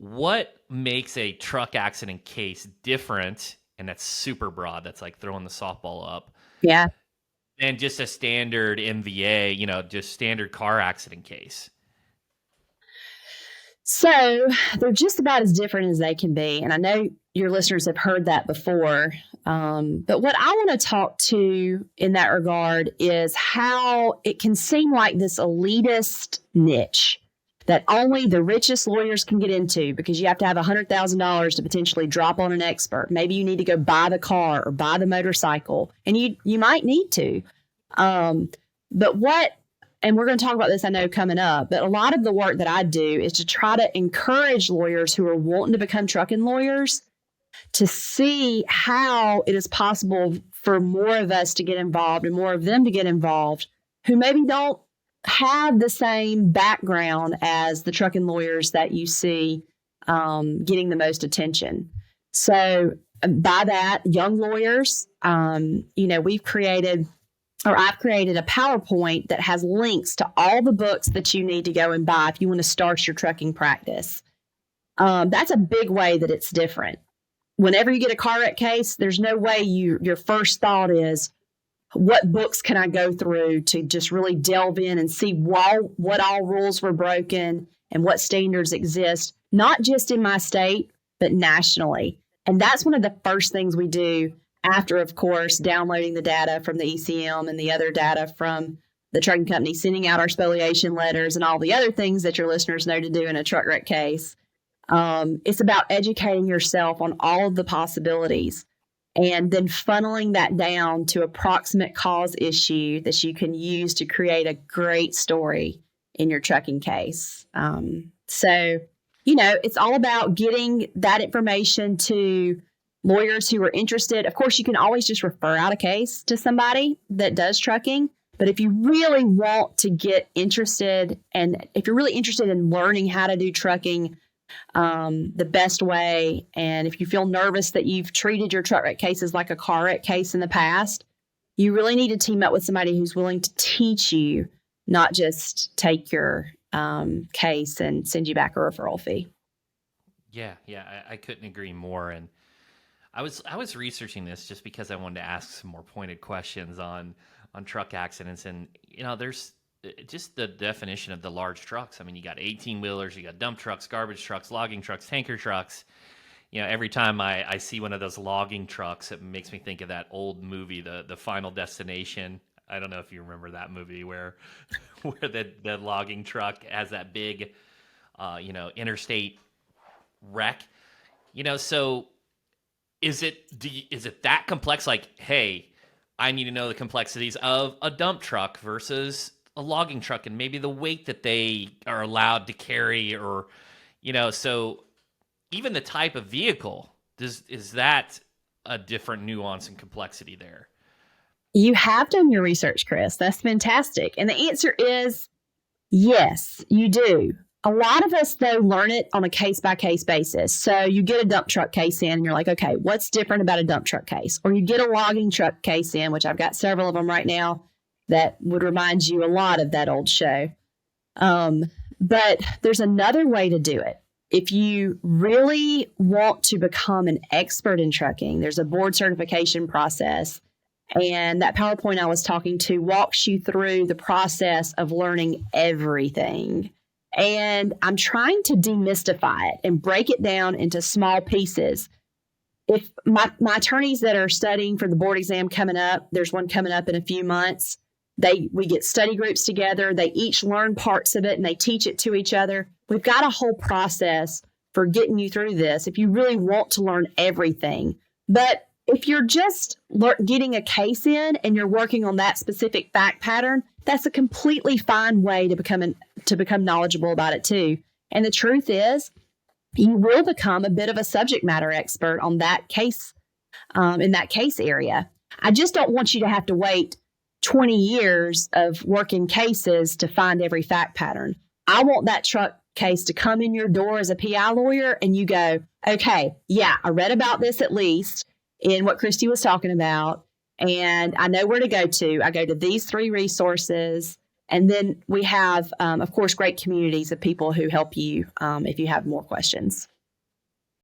what makes a truck accident case different? And that's super broad. That's like throwing the softball up. Yeah. Than just a standard MVA, just standard car accident case. So they're just about as different as they can be. And I know your listeners have heard that before. But what I want to talk to in that regard is how it can seem like this elitist niche that only the richest lawyers can get into because you have to have $100,000 to potentially drop on an expert. Maybe you need to go buy the car or buy the motorcycle, and you might need to. And we're going to talk about this, I know, coming up, but a lot of the work that I do is to try to encourage lawyers who are wanting to become trucking lawyers to see how it is possible for more of us to get involved and more of them to get involved who maybe don't have the same background as the trucking lawyers that you see getting the most attention. So by that, young lawyers, I've created a PowerPoint that has links to all the books that you need to go and buy if you want to start your trucking practice. That's a big way that it's different. Whenever you get a car wreck case, there's no way your first thought is, what books can I go through to just really delve in and see what all rules were broken and what standards exist, not just in my state, but nationally. And that's one of the first things we do after, of course, downloading the data from the ECM and the other data from the trucking company, sending out our spoliation letters and all the other things that your listeners know to do in a truck wreck case. It's about educating yourself on all of the possibilities and then funneling that down to a proximate cause issue that you can use to create a great story in your trucking case. It's all about getting that information to lawyers who are interested. Of course, you can always just refer out a case to somebody that does trucking. But if you really want to get interested, and if you're really interested in learning how to do trucking the best way, and if you feel nervous that you've treated your truck wreck cases like a car wreck case in the past, you really need to team up with somebody who's willing to teach you, not just take your case and send you back a referral fee. Yeah, I couldn't agree more. And I was researching this just because I wanted to ask some more pointed questions on truck accidents. And, there's just the definition of the large trucks. I mean, you got 18-wheelers, you got dump trucks, garbage trucks, logging trucks, tanker trucks. Every time I see one of those logging trucks, it makes me think of that old movie, the Final Destination. I don't know if you remember that movie where the logging truck has that big, interstate wreck. So is it that complex? Like, hey, I need to know the complexities of a dump truck versus a logging truck and maybe the weight that they are allowed to carry, or, so even the type of vehicle, is that a different nuance and complexity there? You have done your research, Chris. That's fantastic. And the answer is yes, you do. A lot of us, though, learn it on a case-by-case basis. So you get a dump truck case in, and you're like, okay, what's different about a dump truck case? Or you get a logging truck case in, which I've got several of them right now that would remind you a lot of that old show. But there's another way to do it. If you really want to become an expert in trucking, there's a board certification process. And that PowerPoint I was talking to walks you through the process of learning everything. And I'm trying to demystify it and break it down into small pieces. If my attorneys that are studying for the board exam coming up, there's one coming up in a few months. We get study groups together. They each learn parts of it and they teach it to each other. We've got a whole process for getting you through this if you really want to learn everything. But if you're just getting a case in and you're working on that specific fact pattern, that's a completely fine way to become knowledgeable about it too. And the truth is, you will become a bit of a subject matter expert on that case, in that case area. I just don't want you to have to wait 20 years of working cases to find every fact pattern. I want that truck case to come in your door as a PI lawyer and you go, okay, yeah, I read about this at least in what Christy was talking about, and I know where to go to. I go to these 3 resources, And then we have, of course, great communities of people who help you if you have more questions.